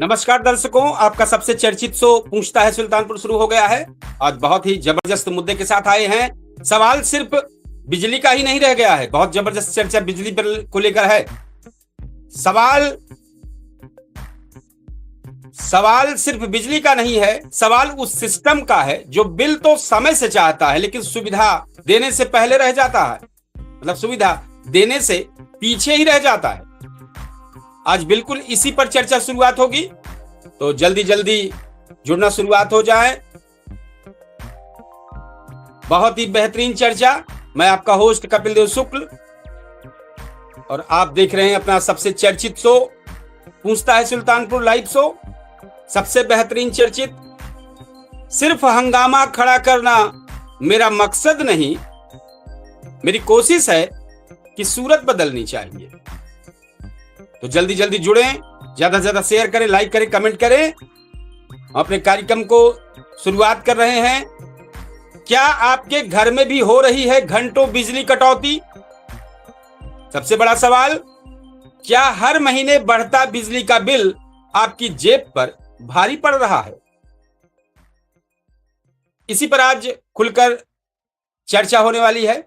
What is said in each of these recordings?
नमस्कार दर्शकों, आपका सबसे चर्चित शो पूछता है सुल्तानपुर शुरू हो गया है। आज बहुत ही जबरदस्त मुद्दे के साथ आए हैं। सवाल सिर्फ बिजली का ही नहीं रह गया है, बहुत जबरदस्त चर्चा बिजली बिल को लेकर है। सवाल सिर्फ बिजली का नहीं है, सवाल उस सिस्टम का है जो बिल तो समय से चाहता है लेकिन सुविधा देने से पहले रह जाता है, मतलब सुविधा देने से पीछे ही रह जाता है। आज बिल्कुल इसी पर चर्चा शुरुआत होगी, तो जल्दी जल्दी जुड़ना शुरुआत हो जाए। बहुत ही बेहतरीन चर्चा। मैं आपका होस्ट कपिल देव शुक्ल और आप देख रहे हैं अपना सबसे चर्चित शो पूछता है सुल्तानपुर लाइव शो। सबसे बेहतरीन चर्चित। सिर्फ हंगामा खड़ा करना मेरा मकसद नहीं, मेरी कोशिश है कि सूरत बदलनी चाहिए। तो जल्दी जल्दी जुड़ें, ज्यादा से ज्यादा शेयर करें, लाइक करें, कमेंट करें। अपने कार्यक्रम को शुरुआत कर रहे हैं। क्या आपके घर में भी हो रही है घंटों बिजली कटौती? सबसे बड़ा सवाल, क्या हर महीने बढ़ता बिजली का बिल आपकी जेब पर भारी पड़ रहा है? इसी पर आज खुलकर चर्चा होने वाली है।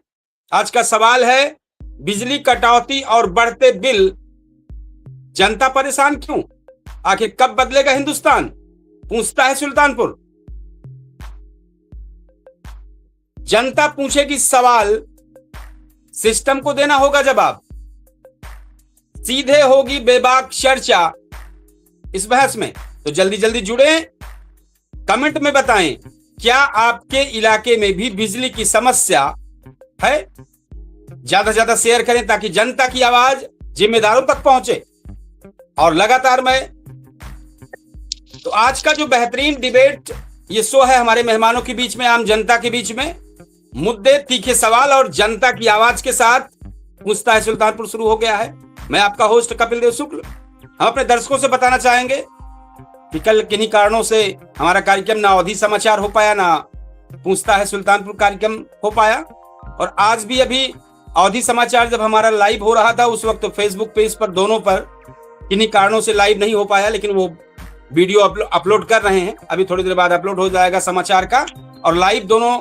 आज का सवाल है, बिजली कटौती और बढ़ते बिल, जनता परेशान क्यों? आखिर कब बदलेगा हिंदुस्तान? पूछता है सुल्तानपुर। जनता पूछेगी सवाल, सिस्टम को देना होगा जवाब। सीधे होगी बेबाक चर्चा इस बहस में। तो जल्दी जल्दी जुड़े, कमेंट में बताएं, क्या आपके इलाके में भी बिजली की समस्या है? ज्यादा से ज्यादा शेयर करें ताकि जनता की आवाज जिम्मेदारों तक पहुंचे। और लगातार तो आज का जो बेहतरीन डिबेट ये शो है हमारे मेहमानों के बीच में, आम जनता के बीच में, मुद्दे, तीखे सवाल और जनता की आवाज के साथ पूछता है सुल्तानपुर शुरू हो गया है। मैं आपका होस्ट कपिल देव शुक्ल। हम अपने दर्शकों से बताना चाहेंगे कि कल किन्हीं कारणों से हमारा कार्यक्रम ना अवधि समाचार हो पाया, ना पूछता है सुल्तानपुर कार्यक्रम हो पाया। और आज भी अभी अवधि समाचार जब हमारा लाइव हो रहा था उस वक्त तो फेसबुक पेज पर दोनों पर किन्हीं कारणों से लाइव नहीं हो पाया, लेकिन वो वीडियो अपलोड कर रहे हैं। अभी थोड़ी देर बाद अपलोड हो जाएगा समाचार का। और लाइव दोनों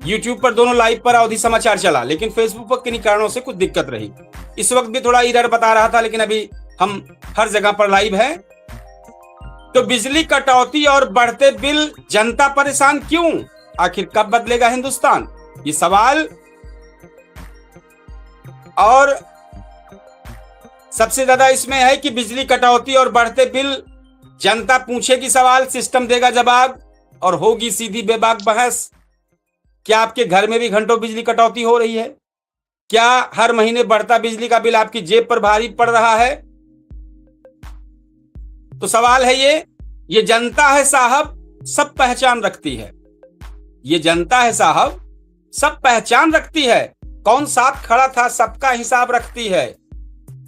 यूट्यूब पर, दोनों लाइव पर अवधि समाचार चला, लेकिन फेसबुक पर किन्हीं कारणों से कुछ दिक्कत रही। इस वक्त भी थोड़ा एरर बता रहा था, लेकिन अभी हम हर जगह पर लाइव है। तो बिजली कटौती और बढ़ते बिल, जनता परेशान क्यों? आखिर कब बदलेगा हिंदुस्तान? ये सवाल। और सबसे ज्यादा इसमें है कि बिजली कटौती और बढ़ते बिल, जनता पूछेगी सवाल, सिस्टम देगा जवाब और होगी सीधी बेबाक बहस। क्या आपके घर में भी घंटों बिजली कटौती हो रही है? क्या हर महीने बढ़ता बिजली का बिल आपकी जेब पर भारी पड़ रहा है? तो सवाल है ये जनता है साहब, सब पहचान रखती है। ये जनता है साहब, सब पहचान रखती है। कौन साथ खड़ा था सबका हिसाब रखती है।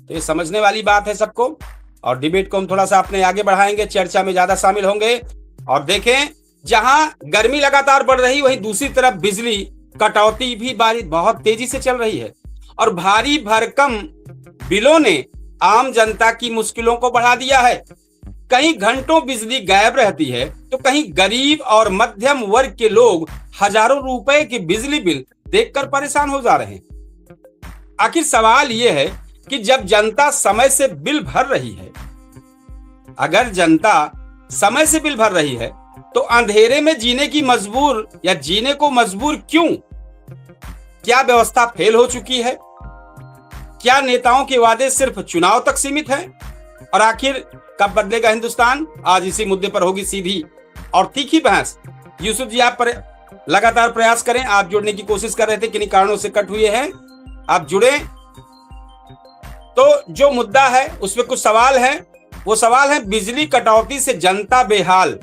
तो ये समझने वाली बात है सबको। और डिबेट को हम थोड़ा सा अपने आगे बढ़ाएंगे, चर्चा में ज्यादा शामिल होंगे। और देखें, जहां गर्मी लगातार बढ़ रही, वहीं दूसरी तरफ बिजली कटौती भी बहुत तेजी से चल रही है। और भारी भरकम बिलों ने आम जनता की मुश्किलों को बढ़ा दिया है। कहीं घंटों बिजली गायब रहती है, तो कहीं गरीब और मध्यम वर्ग के लोग हजारों रुपए के बिजली बिल देखकर परेशान हो जा रहे हैं। आखिर सवाल यह है कि जब जनता समय से बिल भर रही है, अगर जनता समय से बिल भर रही है, तो अंधेरे में जीने की मजबूर या जीने को मजबूर क्यों? क्या व्यवस्था फेल हो चुकी है? क्या नेताओं के वादे सिर्फ चुनाव तक सीमित हैं? और आखिर कब बदलेगा हिंदुस्तान? आज इसी मुद्दे पर होगी सीधी और तीखी बहस। यूसुफ जी, आप पर लगातार प्रयास करें। आप जुड़ने की कोशिश कर रहे थे, किन्हीं कारणों से कट हुए हैं, आप जुड़े। तो जो मुद्दा है उसमें कुछ सवाल हैं। वो सवाल है, बिजली कटौती से जनता बेहाल,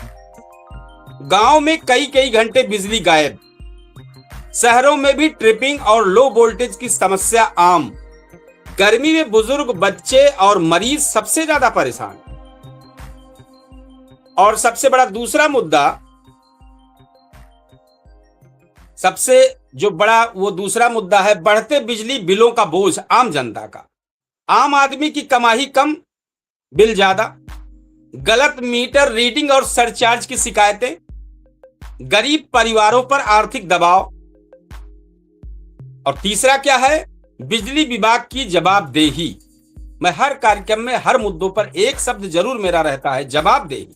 गांव में कई घंटे बिजली गायब, शहरों में भी ट्रिपिंग और लो वोल्टेज की समस्या आम, गर्मी में बुजुर्ग, बच्चे और मरीज सबसे ज्यादा परेशान। और सबसे बड़ा दूसरा मुद्दा, सबसे जो बड़ा वो दूसरा मुद्दा है, बढ़ते बिजली बिलों का बोझ आम जनता का। आम आदमी की कमाई कम, बिल ज्यादा, गलत मीटर रीडिंग और सरचार्ज की शिकायतें, गरीब परिवारों पर आर्थिक दबाव, और तीसरा क्या है, बिजली विभाग की जवाबदेही। मैं हर कार्यक्रम में हर मुद्दों पर एक शब्द जरूर मेरा रहता है, जवाबदेही।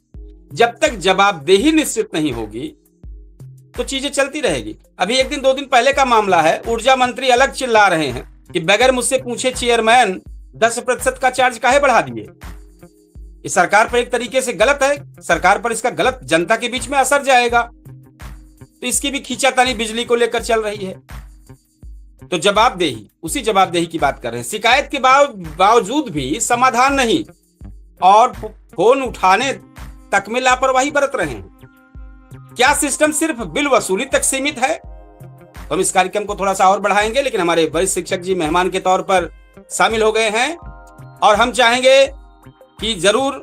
जब तक जवाबदेही निश्चित नहीं होगी तो चीजें चलती रहेगी। अभी 1 दिन 2 दिन पहले का मामला है, ऊर्जा मंत्री अलग चिल्ला रहे हैं कि बगैर मुझसे पूछे चेयरमैन 10% का चार्ज काहे बढ़ा दिए। ये सरकार पर एक तरीके से गलत है, सरकार पर इसका गलत जनता के बीच में असर जाएगा, तो इसकी भी खींचातानी बिजली को लेकर चल रही है। तो जवाबदेही, उसी जवाबदेही की बात कर रहे हैं। शिकायत के बावजूद भी समाधान नहीं और फोन उठाने तक में लापरवाही बरत रहे हैं। क्या सिस्टम सिर्फ बिल वसूली तक सीमित है? तो हम इस कार्यक्रम को थोड़ा सा और बढ़ाएंगे, लेकिन हमारे वरिष्ठ शिक्षक जी मेहमान के तौर पर शामिल हो गए हैं और हम चाहेंगे कि जरूर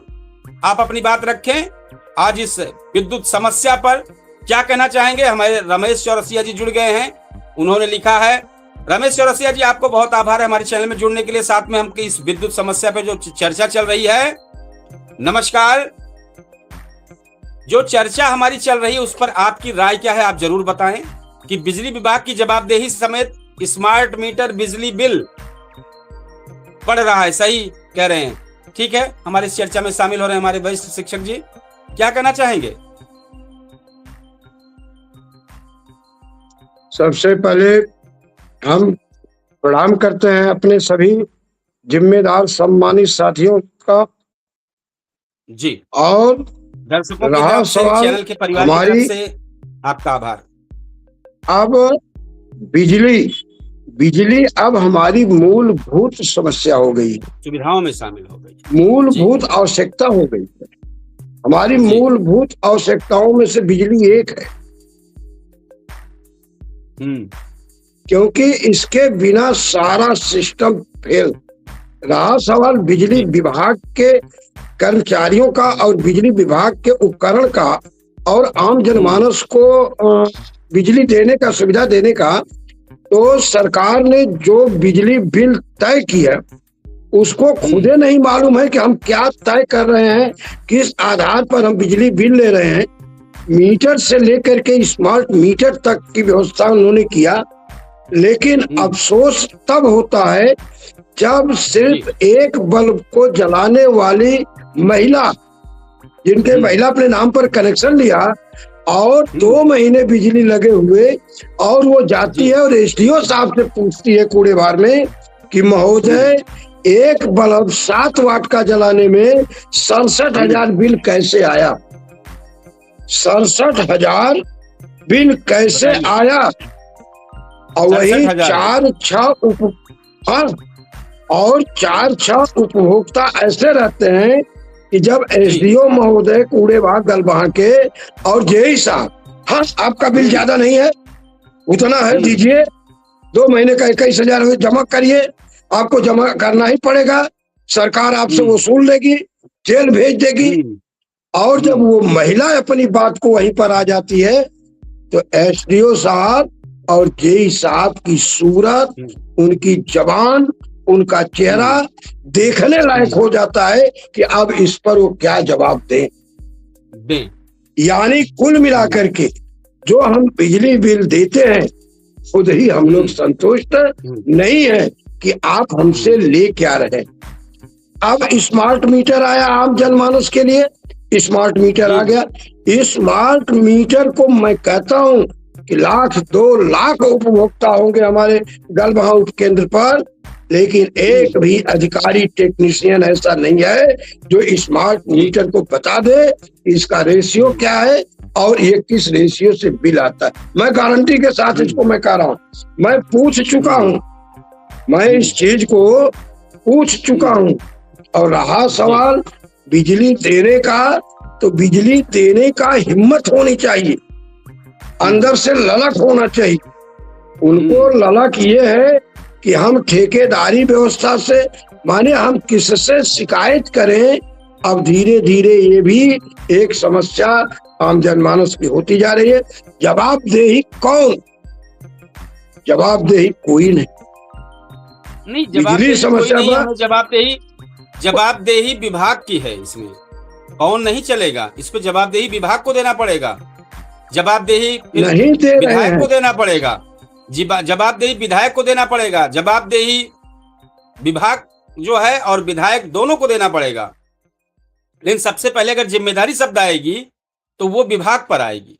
आप अपनी बात रखें। आज इस विद्युत समस्या पर क्या कहना चाहेंगे? हमारे रमेश चौरसिया जी जुड़ गए हैं, उन्होंने लिखा है। रमेश चौरसिया जी, आपको बहुत आभार है हमारे चैनल में जुड़ने के लिए, साथ में हम इस विद्युत समस्या पे जो चर्चा चल रही है। नमस्कार। जो चर्चा हमारी चल रही है उस पर आपकी राय क्या है, आप जरूर बताएं कि बिजली विभाग की जवाबदेही समेत स्मार्ट मीटर बिजली बिल बढ़ रहा है, सही कह रहे हैं। ठीक है, हमारी इस चर्चा में शामिल हो रहे हैं हमारे वरिष्ठ शिक्षक जी, क्या कहना चाहेंगे? सबसे पहले हम प्रणाम करते हैं अपने सभी जिम्मेदार सम्मानित साथियों का जी, और दर्शकों रहा की सवाल चैनल के परिवार की हमारी, तरफ से आपका आभार। अब बिजली अब हमारी मूलभूत समस्या हो गई है, सुविधाओं में शामिल हो गई, मूलभूत आवश्यकता हो गई है। हमारी मूलभूत आवश्यकताओं में से बिजली एक है, क्योंकि इसके बिना सारा सिस्टम फेल। रहा सवाल बिजली विभाग के कर्मचारियों का और बिजली विभाग के उपकरण का और आम जनमानस को बिजली देने का, सुविधा देने का, तो सरकार ने जो बिजली बिल तय किया उसको खुदे नहीं मालूम है कि हम क्या तय कर रहे हैं, किस आधार पर हम बिजली बिल ले रहे हैं। मीटर से लेकर के स्मार्ट मीटर तक की व्यवस्था उन्होंने किया, लेकिन अफसोस तब होता है जब सिर्फ एक बल्ब को जलाने वाली महिला, जिनके महिला अपने नाम पर कनेक्शन लिया और 2 महीने बिजली लगे हुए, और वो जाती है और एसडीओ साहब से पूछती है कूड़ेबार में कि महोदय, एक बल्ब 7 वाट का जलाने में 67,000 बिल कैसे आया? 67,000 बिल कैसे आया? और वही 4-6 उपभोक्ता ऐसे रहते हैं कि जब एसडीओ महोदय कूड़ेबाग गलबहा के और जेई साहब, हाँ आपका बिल ज्यादा नहीं है, उतना है दीजिए, 2 महीने का 21,000 जमा करिए, आपको जमा करना ही पड़ेगा, सरकार आपसे वसूल लेगी, जेल भेज देगी। और जब वो महिला अपनी बात को वहीं पर आ जाती है तो एसडीओ साहब और जेई साहब की सूरत, उनकी जबान, उनका चेहरा देखने लायक हो जाता है कि अब इस पर वो क्या जवाब दें। यानी कुल मिलाकर के जो हम बिजली बिल देते हैं खुद ही हम लोग संतुष्ट नहीं है कि आप हमसे ले क्या रहे। अब स्मार्ट मीटर आया आम जनमानस के लिए, स्मार्ट मीटर आ गया। स्मार्ट मीटर को मैं कहता हूं कि 1-2 लाख उपभोक्ता होंगे हमारे गलबहा उपकेंद्र पर, लेकिन एक भी अधिकारी टेक्नीशियन ऐसा नहीं है जो स्मार्ट मीटर को बता दे इसका रेशियो क्या है और ये किस रेशियो से बिल आता है। मैं गारंटी के साथ इसको मैं कह रहा हूँ, मैं पूछ चुका हूँ, मैं इस चीज को पूछ चुका हूँ। और रहा सवाल बिजली देने का, तो बिजली देने का हिम्मत होनी चाहिए, अंदर से ललक होना चाहिए। उनको ललक ये है कि हम ठेकेदारी व्यवस्था से, माने हम किससे शिकायत करें। अब धीरे धीरे ये भी एक समस्या आम जनमानस की होती जा रही है। जवाबदेही कौन? जवाबदेही कोई नहीं। बिजली समस्या पर जवाबदेही विभाग की है इसमें, कौन नहीं चलेगा? इस पे जवाबदेही विभाग को देना पड़ेगा, जवाबदेही नहीं दे रहे विधायक हैं। को देना पड़ेगा, जवाबदेही विधायक को देना पड़ेगा, जवाबदेही विभाग जो है और विधायक दोनों को देना पड़ेगा। लेकिन सबसे पहले अगर जिम्मेदारी शब्द आएगी तो वो विभाग पर आएगी,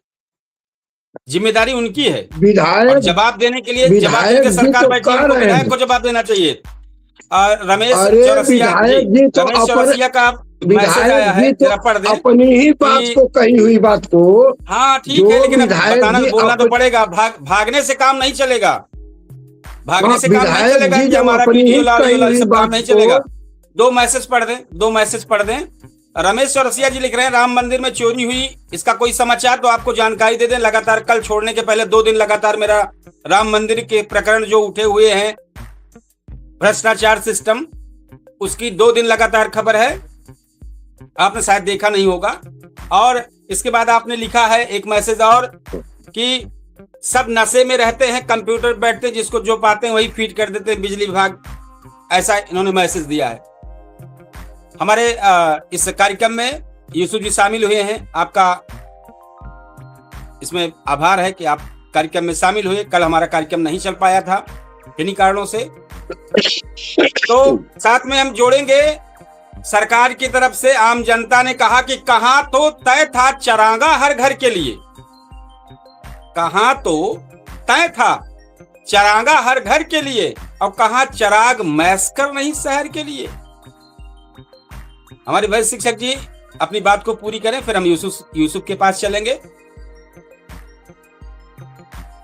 जिम्मेदारी उनकी है। और विधायक जवाब देने के लिए जवाब विधायक देने जी सरकार तो बैठी है, कह उनको रहे विधायक हैं। को जवाब देना चाहिए। रमेश अरे चौरसिया विधायक जी तो रमेश अपन चौरसिया का मैसेज आया विधायक है, जी तो जरा पढ़ दें अपनी ही बात कि को कही हुई बात को हाँ ठीक जो है, लेकिन अब विधायक बताना जी बोलना तो अपन- पड़ेगा। भागने से काम नहीं चलेगा, भागने से काम नहीं विधायक चलेगा जी कि जब हमारा अपनी वीडियो ही लाल कही हुई सब काम बात नहीं को- चलेगा। दो मैसेज पढ़ दें। रमेश चौरसिया जी लिख रहे हैं, राम मंदिर में चोरी हुई, इसका कोई समाचार तो आपको जानकारी दे दें। लगातार कल छोड़ने के पहले 2 दिन लगातार मेरा राम मंदिर के प्रकरण जो उठे हुए हैं, भ्रष्टाचार सिस्टम, उसकी 2 दिन लगातार खबर है, आपने शायद देखा नहीं होगा। और इसके बाद आपने लिखा है एक मैसेज और कि सब नशे में रहते हैं, कंप्यूटर बैठते, जिसको जो पाते हैं वही फीड कर देते हैं बिजली विभाग, ऐसा इन्होंने मैसेज दिया है। हमारे इस कार्यक्रम में यूसुफ जी शामिल हुए हैं, आपका इसमें आभार है कि आप कार्यक्रम में शामिल हुए। कल हमारा कार्यक्रम नहीं चल पाया था किन्हीं कारणों से, तो साथ में हम जोड़ेंगे। सरकार की तरफ से आम जनता ने कहा कि कहां तो तय था चरागा हर घर के लिए, कहां तो तय था चरागा हर घर के लिए, और कहां चराग मैसकर नहीं शहर के लिए। हमारे वरिष्ठ शिक्षक जी अपनी बात को पूरी करें, फिर हम यूसुफ के पास चलेंगे।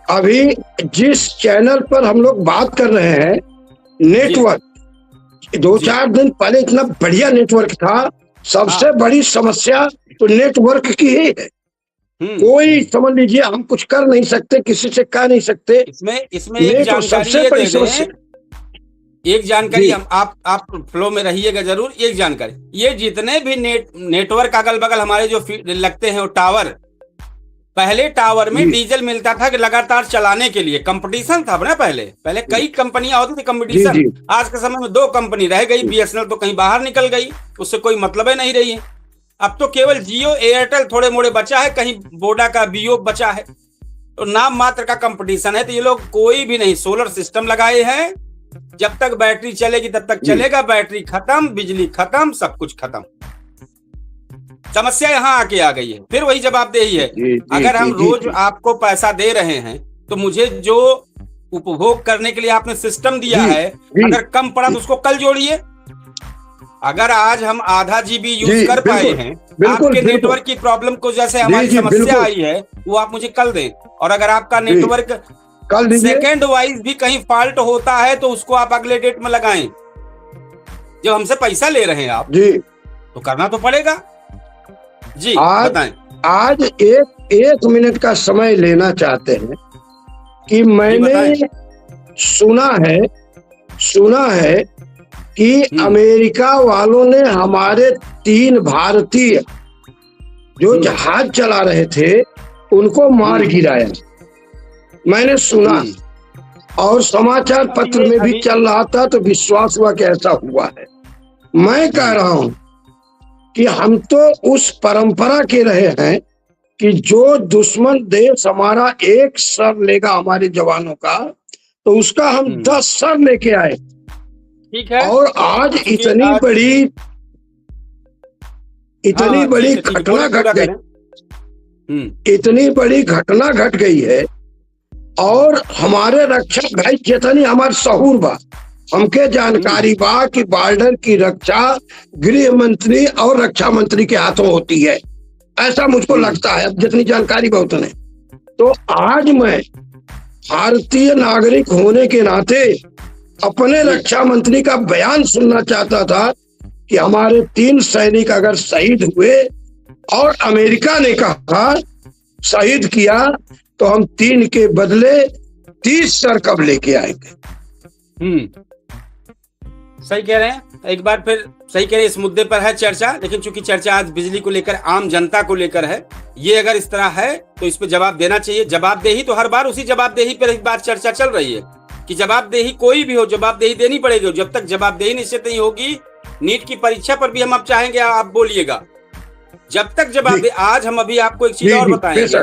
अभी जिस चैनल पर हम लोग बात कर रहे हैं, नेटवर्क 2-4 दिन पहले इतना बढ़िया नेटवर्क था। सबसे बड़ी समस्या तो नेटवर्क की ही है। कोई समझ लीजिए, हम कुछ कर नहीं सकते, किसी से कह नहीं सकते। इसमें एक जानकारी सबसे ये बड़ी दे दें, एक जानकारी हम आप फ्लो में रहिएगा जरूर। एक जानकारी, ये जितने भी नेटवर्क अगल बगल हमारे जो लगते हैं वो टावर, पहले टावर में डीजल मिलता था कि लगातार चलाने के लिए, कंपटीशन था ना। पहले कई कंपनियां होती थी, कंपटीशन। आज के समय में 2 कंपनी रह गई, बीएसएनएल तो कहीं बाहर निकल गई, उससे कोई मतलब ही नहीं रही है। अब तो केवल जियो एयरटेल थोड़े मोड़े बचा है, कहीं वोडा का बीओ बचा है, तो नाम मात्र का कंपटीशन है। तो ये लोग कोई भी नहीं सोलर सिस्टम लगाए हैं, जब तक बैटरी चलेगी तब तक चलेगा, बैटरी खत्म, बिजली खत्म, सब कुछ खत्म। समस्या यहाँ आके आ गई है, फिर वही जवाबदेही है। अगर हम रोज आपको पैसा दे रहे हैं तो मुझे जो उपभोग करने के लिए आपने सिस्टम दिया है, अगर कम पड़ा तो उसको कल जोड़िए। अगर आज हम आधा जीबी यूज कर पाए हैं, आपके नेटवर्क की प्रॉब्लम को, जैसे हमारी समस्या आई है, वो आप मुझे कल दें। और अगर आपका नेटवर्क सेकेंड वाइज भी कहीं फॉल्ट होता है तो उसको आप अगले डेट में लगाएं। जब हमसे पैसा ले रहे हैं आप जी, तो करना तो पड़ेगा जी। बताएं। आज एक मिनट का समय लेना चाहते हैं कि मैंने सुना है कि अमेरिका वालों ने हमारे 3 भारतीय जो जहाज चला रहे थे उनको मार गिराया। मैंने सुना और समाचार पत्र में भी चल रहा था, तो विश्वास हुआ कि ऐसा हुआ है। मैं कह रहा हूं कि हम तो उस परंपरा के रहे हैं कि जो दुश्मन देश हमारा एक सर लेगा हमारे जवानों का, तो उसका हम 10 सर लेके आए। ठीक है। और आज इतनी बड़ी घटना घट गई, इतनी बड़ी घटना घट गई है। और हमारे रक्षक भाई जितनी हमारे सहूर बा, हमके जानकारी बा कि बॉर्डर की रक्षा गृह मंत्री और रक्षा मंत्री के हाथों होती है, ऐसा मुझको लगता है, जितनी जानकारी बा उतने। तो आज मैं भारतीय नागरिक होने के नाते अपने रक्षा मंत्री का बयान सुनना चाहता था कि हमारे 3 सैनिक अगर शहीद हुए और अमेरिका ने कहा शहीद किया, तो हम 3 के बदले 30 सर कब लेके आएंगे। सही कह रहे हैं, एक बार फिर सही कह रहे हैं। इस मुद्दे पर है चर्चा, लेकिन चूंकि चर्चा आज बिजली को लेकर, आम जनता को लेकर है, ये अगर इस तरह है तो इस पे जवाब देना चाहिए। जवाबदेही तो हर बार उसी जवाबदेही पर एक बार चर्चा चल रही है कि जवाबदेही कोई भी हो, जवाबदेही देनी पड़ेगी। जब तक जवाबदेही निश्चित नहीं होगी, नीट की परीक्षा पर भी हम अब चाहेंगे आप बोलिएगा, जब आज हम अभी आपको एक चीज और बताएंगे,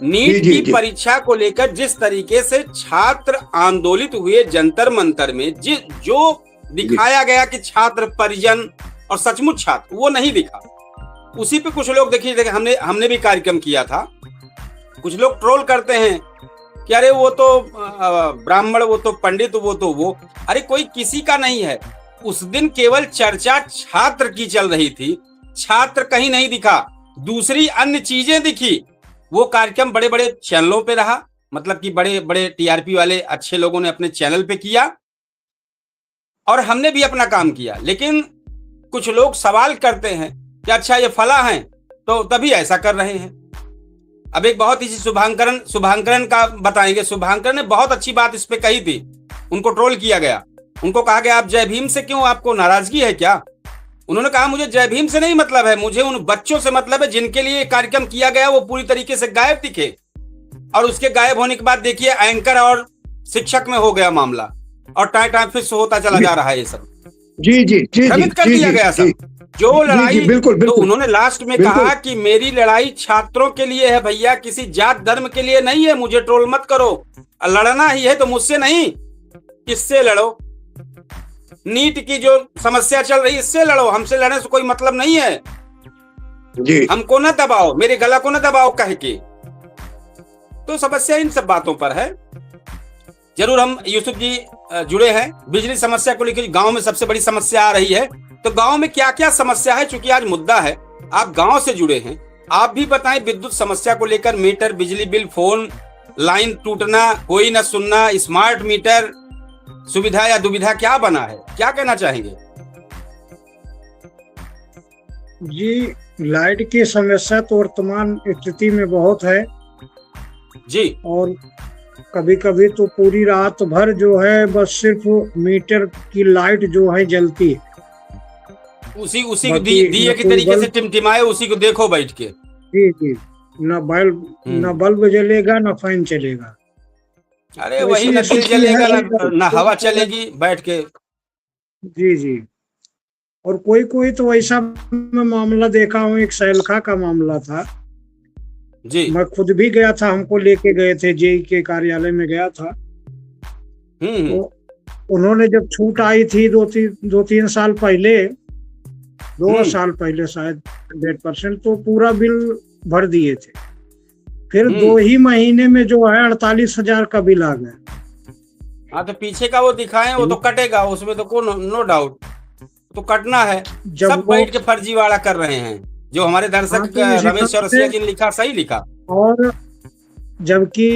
नीट की परीक्षा को लेकर जिस तरीके से छात्र आंदोलित हुए जंतर मंतर में, जो दिखाया गया कि छात्र परिजन और सचमुच छात्र वो नहीं दिखा, उसी पे कुछ लोग देखिए हमने भी कार्यक्रम किया था। कुछ लोग ट्रोल करते हैं कि अरे वो तो ब्राह्मण, वो तो पंडित, वो अरे कोई किसी का नहीं है। उस दिन केवल चर्चा छात्र की चल रही थी, छात्र कहीं नहीं दिखा, दूसरी अन्य चीजें दिखी। वो कार्यक्रम बड़े बड़े चैनलों पे रहा, मतलब कि बड़े बड़े टीआरपी वाले अच्छे लोगों ने अपने चैनल पे किया और हमने भी अपना काम किया। लेकिन कुछ लोग सवाल करते हैं कि अच्छा ये फला है तो तभी ऐसा कर रहे हैं। अब एक बहुत ही शुभांकरन का बताएंगे। शुभांकरन ने बहुत अच्छी बात इस पे कही थी, उनको ट्रोल किया गया, उनको कहा गया आप जय भीम से क्यों, आपको नाराजगी है क्या? उन्होंने कहा मुझे जय भीम से नहीं मतलब है, मुझे उन बच्चों से मतलब है जिनके लिए कार्यक्रम किया गया वो पूरी तरीके से गायब दिखे, और उसके गायब होने के बाद देखिए एंकर और शिक्षक में हो गया मामला और टाइम फिक्स होता चला जा रहा है। ये सब जी कर दिया गया सब जो लड़ाई। बिल्कुल। तो उन्होंने लास्ट में कहा कि मेरी लड़ाई छात्रों के लिए है भैया, किसी जात धर्म के लिए नहीं है, मुझे ट्रोल मत करो, लड़ना ही है तो मुझसे नहीं, किससे लड़ो? नीट की जो समस्या चल रही है इससे लड़ो, हमसे लड़ने से कोई मतलब नहीं है जी। हमको न दबाओ, मेरे गला को न दबाओ कह के। तो समस्या इन सब बातों पर है। जरूर हम यूसुफ जी जुड़े हैं बिजली समस्या को लेकर, गांव में सबसे बड़ी समस्या आ रही है, तो गांव में क्या क्या समस्या है, चूंकि आज मुद्दा है, आप गांव से जुड़े हैं, आप भी बताएं विद्युत समस्या को लेकर, मीटर, बिजली बिल, फोन लाइन टूटना, कोई न सुनना, स्मार्ट मीटर, सुविधा या दुविधा क्या बना है, क्या कहना चाहेंगे? जी, लाइट की समस्या तो वर्तमान स्थिति में बहुत है जी, और कभी कभी तो पूरी रात भर जो है बस सिर्फ मीटर की लाइट जो है जलती है, उसी को दिए के तरीके से टिमटिमाए, उसी को देखो बैठ के। जी, न बल्ब जलेगा न फैन चलेगा। अरे तो वही न दिल जलेगा न हवा चलेगी बैठ के। जी। और कोई तो ऐसा मैं मामला देखा हूँ, एक सैलखा का मामला था जी, मैं खुद भी गया था, हमको लेके गए थे, जेई के कार्यालय में गया था। तो उन्होंने जब छूट आई थी 2-3 साल पहले, 2 साल पहले शायद 100%, तो पूरा बिल भर दिए थे। फिर 2 ही महीने में जो है 48,000 का बिल आ गया। हाँ, तो पीछे का वो दिखाएं, वो तो कटेगा, उसमें तो नो डाउट, तो कटना है। सब बैठ के फर्जीवाड़ा कर रहे हैं, जो हमारे दर्शक रमेश चौरसिया जी ने लिखा, सही लिखा। और जबकि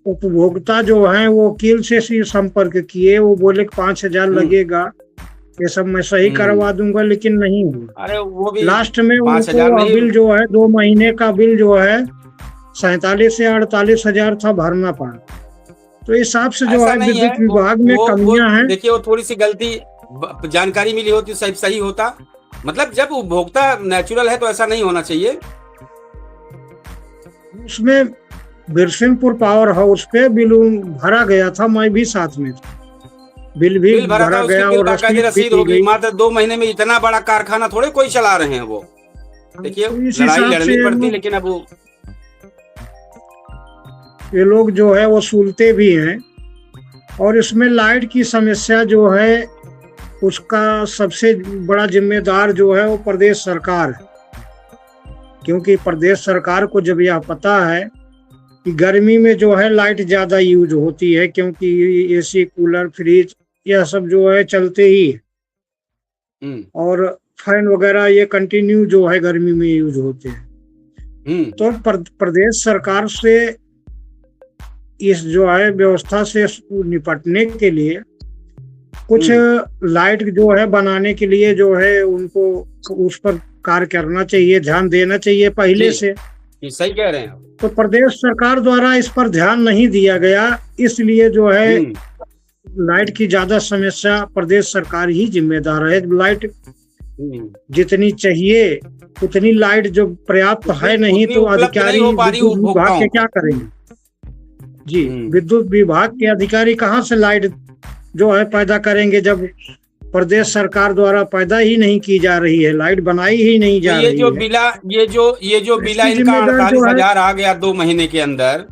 उपभोक्ता जो है वो वकील से संपर्क किए, वो बोले 5,000 लगेगा, ये सब मैं सही करवा दूंगा, लेकिन नहीं हुआ। अरे वो भी लास्ट में उनको बिल जो है 2 महीने का बिल जो है 47 से 48,000 था, भरना पड़ा। तो इस हिसाब से जो है विद्युत विभाग में कमियां हैं। देखिए, वो थोड़ी सी गलती, जानकारी मिली होती सही होता। मतलब जब उपभोक्ता नेचुरल है तो ऐसा नहीं होना चाहिए। उसमें बिरसिंहपुर पावर हाउस पे बिल भरा गया था, मैं भी साथ में था, बिल भरा गया और रसीद होगी। मात्र 2 महीने में इतना बड़ा कारखाना थोड़े कोई चला रहे हैं वो। देखिए, लड़ाई लड़नी पड़ती, लेकिन अब ये लोग जो है वसूलते भी हैं। और इसमें लाइट की समस्या जो है उसका सबसे बड़ा जिम्मेदार जो है वो प्रदेश सरकार है, क्योंकि प्रदेश सरकार को जब यह पता है कि गर्मी में जो है लाइट ज़्यादा यूज होती है, क्योंकि एसी, कूलर, फ्रिज यह सब जो है चलते ही है, और फैन वगैरह ये कंटिन्यू जो है गर्मी में यूज होते हैं। तो प्रदेश सरकार से इस जो है व्यवस्था से निपटने के लिए कुछ लाइट जो है बनाने के लिए जो है उनको उस पर कार्य करना चाहिए, ध्यान देना चाहिए पहले से। सही कह रहे हैं। तो प्रदेश सरकार द्वारा इस पर ध्यान नहीं दिया गया, इसलिए जो है लाइट की ज्यादा समस्या प्रदेश सरकार ही जिम्मेदार है। लाइट जितनी चाहिए उतनी लाइट जो पर्याप्त है नहीं, तो अधिकारी विभाग के क्या करेंगे? जी, विद्युत विभाग के अधिकारी कहाँ से लाइट जो है पैदा करेंगे जब प्रदेश सरकार द्वारा पैदा ही नहीं की जा रही है, लाइट बनाई ही नहीं जा ये रही जो है। बिला ये जो बिला इसकी इनका जिम्मेदार जो है 48,000 आ गया 2 महीने के अंदर,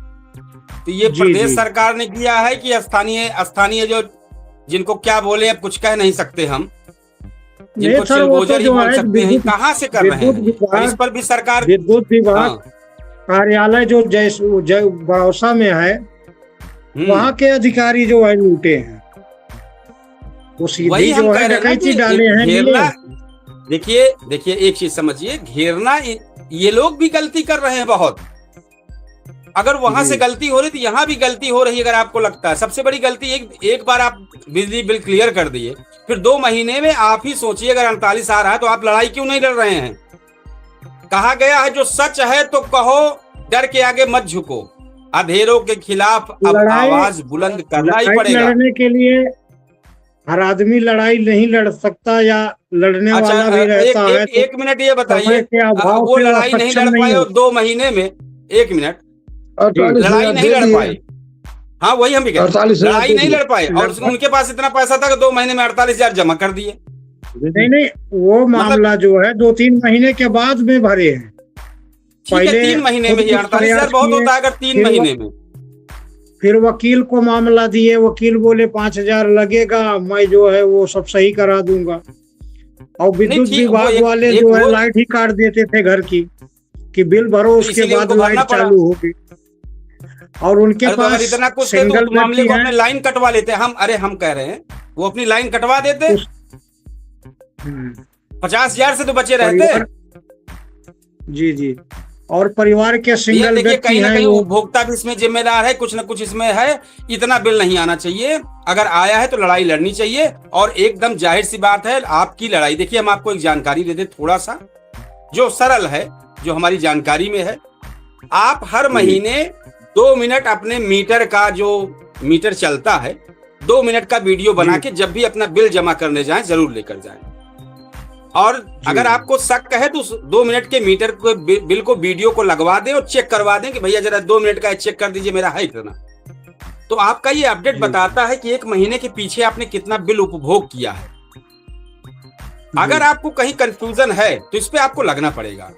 तो ये जी प्रदेश जी सरकार ने किया है कि स्थानीय जो जिनको क्या बोले, अब कुछ कह नहीं सकते हम, नहीं जिनको सर, वो तो चिलगोजर ही जो बोल है सकते हैं, कहाँ से कर रहे विद्युत हैं, और इस विभाग पर भी सरकार विद्युत विभाग हाँ कार्यालय जो जय बड़ौसा में है, वहाँ के अधिकारी जो है लूटे हैं, वो सीधी वही हम जो कह है रहे हैं ना डकैती कि डाले हैं घेरना, नीले। देखिए एक चीज समझिए, घेरना ये लोग भी गलती कर रहे हैं बहुत। अगर वहां जी से गलती हो रही तो यहाँ भी गलती हो रही है। अगर आपको लगता है सबसे बड़ी गलती एक बार आप बिजली बिल क्लियर कर दिए, फिर 2 महीने में आप ही सोचिए अगर 48 आ रहा है तो आप लड़ाई क्यों नहीं लड़ रहे हैं। कहा गया है जो सच है तो कहो, डर के आगे मत झुको, अंधेरों के खिलाफ अब आवाज बुलंद करना ही पड़ेगा। लड़ने के लिए हर आदमी लड़ाई नहीं लड़ सकता, या लड़ने अच्छा, वाला भी रहता है तो एक मिनट ये बताइए, समय के अभाव वो से वो लड़ाई नहीं सक्षम लड़ नहीं पाए हो। और 2 महीने में, एक मिनट, 48,000 लड़ाई नहीं दे लड़ दिए। पाए। हाँ वही हम भी कह रहे हैं, 48,000 लड़ाई दे नहीं दिए। लड़ पाए और उनके पास इतना पैसा था कि 2 महीने में 48,000 जमा कर दिए। नहीं, वो मामला जो है 2-3 महीने के बाद में भरे हैं। ठीक है, पहले 3 महीने में ही खुद 48,000 बहुत किए, होता है अगर 3 फिर महीने में। फिर वकील को मामला दिए, वकील बोले 5,000 लगेगा, मैं जो है वो सब सही करा दूंगा। और विद्युत ठीक, विभाग वाले जो है लाइट ही काट देते थे घर की, कि बिल भरो उसके इसीलिए बाद उनको लाइट भरना पड़ा। चालू होगी। और उनके अरे तो अगर पास इतना कुछ थे सिंगल तो मामले व्यक्ति को है, अपने लाइन कटवा लेते। हम कह रहे हैं वो अपनी लाइन कटवा देते, 50,000 से तो बचे रहते। जी जी, और परिवार के ये सिंगल देखिए व्यक्ति कहीं ना हैं कहीं वो। उपभोक्ता भी इसमें जिम्मेदार है, कुछ ना कुछ इसमें है। इतना बिल नहीं आना चाहिए, अगर आया है तो लड़ाई लड़नी चाहिए। और एकदम जाहिर सी बात है आपकी लड़ाई। देखिए हम आपको एक जानकारी दे दें थोड़ा सा, जो सरल है, जो हमारी जानकारी में है। आप हर महीने 2 मिनट अपने मीटर का, जो मीटर चलता है, 2 मिनट का वीडियो बना के जब भी अपना बिल जमा करने जाएं जरूर लेकर जाएं। और अगर आपको शक है तो 2 मिनट के मीटर को, बिल को, वीडियो को लगवा दें और चेक करवा दें कि भैया जरा 2 मिनट का चेक कर दीजिए मेरा है इतना। तो आपका ये अपडेट बताता है कि 1 महीने के पीछे आपने कितना बिल उपभोग किया है। अगर आपको कहीं कंफ्यूजन है तो इस पे आपको लगना पड़ेगा।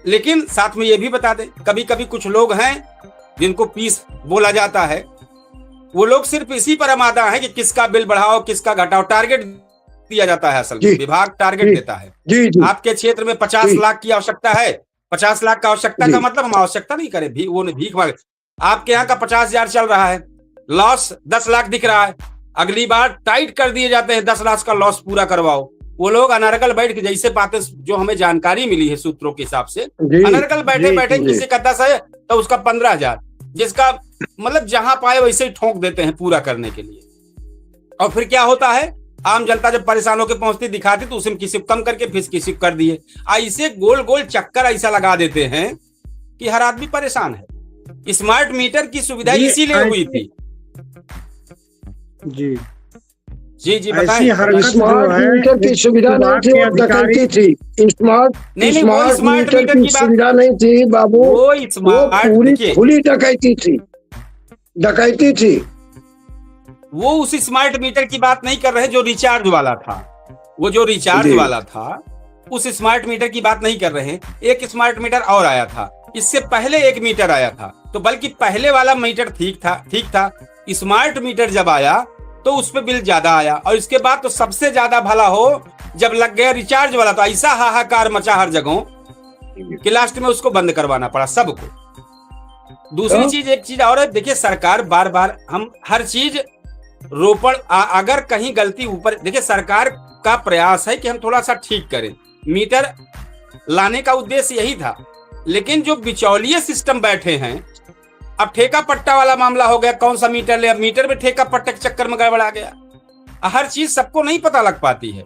लेकिन साथ में ये भी बता दें, कभी कभी कुछ लोग हैं जिनको पीस बोला जाता है, वो लोग सिर्फ इसी पर आमादा है कि किसका बिल बढ़ाओ किसका घटाओ। टारगेट दिया जाता है, असल में विभाग टारगेट देता है। आपके क्षेत्र में 50 लाख की आवश्यकता है, 50 लाख का आवश्यकता का मतलब हम आवश्यकता नहीं करें, वो भीख मांगे। आपके यहाँ का 50,000 चल रहा है, लॉस 10 लाख दिख रहा है, अगली बार टाइट कर दिए जाते हैं 10 लाख का लॉस पूरा करवाओ। वो लोग अनर्गल बैठ के जैसे पाते, जो हमें जानकारी मिली है सूत्रों के हिसाब से, अनर्गल बैठे बैठे किसी का 10 है तो उसका 15,000, जिसका मतलब जहां पाए वैसे ही ठोक देते हैं पूरा करने के लिए। और फिर क्या होता है, आम जनता जब परेशान होकर पहुंचती दिखाती तो उसे किसी कम करके फिर किसी कर दिए, ऐसे गोल गोल चक्कर ऐसा लगा देते हैं कि हर आदमी परेशान है। स्मार्ट मीटर की सुविधा इसीलिए हुई थी। जी जी जी बताएं। स्मार्ट मीटर की सुविधा नहीं थी, वो डकैती थी। स्मार्ट मीटर की सुविधा नहीं थी बाबू, वो पूरी खुली डकैती थी, डकैती थी। वो उस स्मार्ट मीटर की बात नहीं कर रहे जो रिचार्ज वाला था। वो जो रिचार्ज वाला था उस स्मार्ट मीटर की बात नहीं कर रहे हैं। एक स्मार्ट मीटर और आया था, इससे पहले एक मीटर आया था, तो बल्कि पहले वाला मीटर ठीक था। स्मार्ट मीटर जब आया तो उस पे बिल ज्यादा आया, और इसके बाद तो सबसे ज्यादा भला हो जब लग गया रिचार्ज वाला, तो ऐसा हाहाकार मचा हर जगह कि लास्ट में उसको बंद करवाना पड़ा सबको। दूसरी चीज, एक चीज और है, देखिए सरकार बार बार, हम हर चीज रोपण, अगर कहीं गलती ऊपर, देखिए सरकार का प्रयास है कि हम थोड़ा सा ठीक करें। मीटर लाने का उद्देश्य यही था, लेकिन जो बिचौलिए सिस्टम बैठे हैं, अब ठेका पट्टा वाला मामला हो गया, कौन सा मीटर ले, अब मीटर में ठेका पट्टा के चक्कर में गड़बड़ा गया। हर चीज सबको नहीं पता लग पाती है,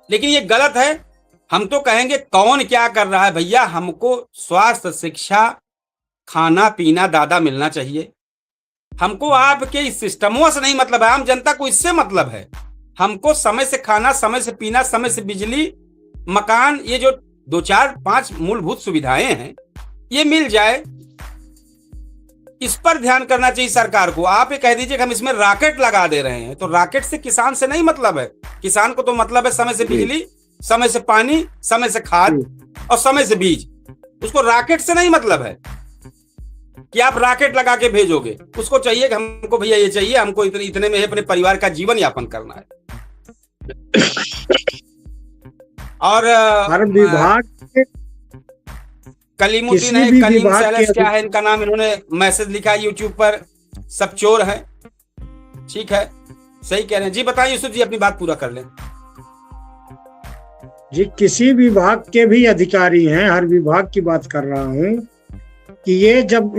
लेकिन ये गलत है। हम तो कहेंगे कौन क्या कर रहा है भैया, हमको स्वास्थ्य, शिक्षा, खाना पीना दादा मिलना चाहिए। हमको आपके इस सिस्टमों से नहीं मतलब है, आम जनता को इससे मतलब है। हमको समय से खाना, समय से पीना, समय से बिजली, मकान, ये जो 2 4 5 मूलभूत सुविधाएं हैं ये मिल जाए। इस पर ध्यान करना चाहिए सरकार को। आप ये कह दीजिए कि हम इसमें रॉकेट लगा दे रहे हैं, तो रॉकेट से किसान से नहीं मतलब है। किसान को तो मतलब है समय से बिजली, समय से पानी, समय से खाद और समय से बीज। उसको रॉकेट से नहीं मतलब है कि आप रॉकेट लगा के भेजोगे। उसको चाहिए कि हमको भैया ये चाहिए, हमको इतने में अपने परिवार का जीवन यापन करना है। और हर विभाग के कलीमुद्दीन है, कलीम सैलस क्या है इनका नाम, इन्होंने मैसेज लिखा यूट्यूब पर, सब चोर है। ठीक है, सही कह रहे हैं जी। बताइए यूसुफ जी, अपनी बात पूरा कर लें जी। किसी विभाग के भी अधिकारी हैं, हर विभाग की बात कर रहा हूँ, कि ये जब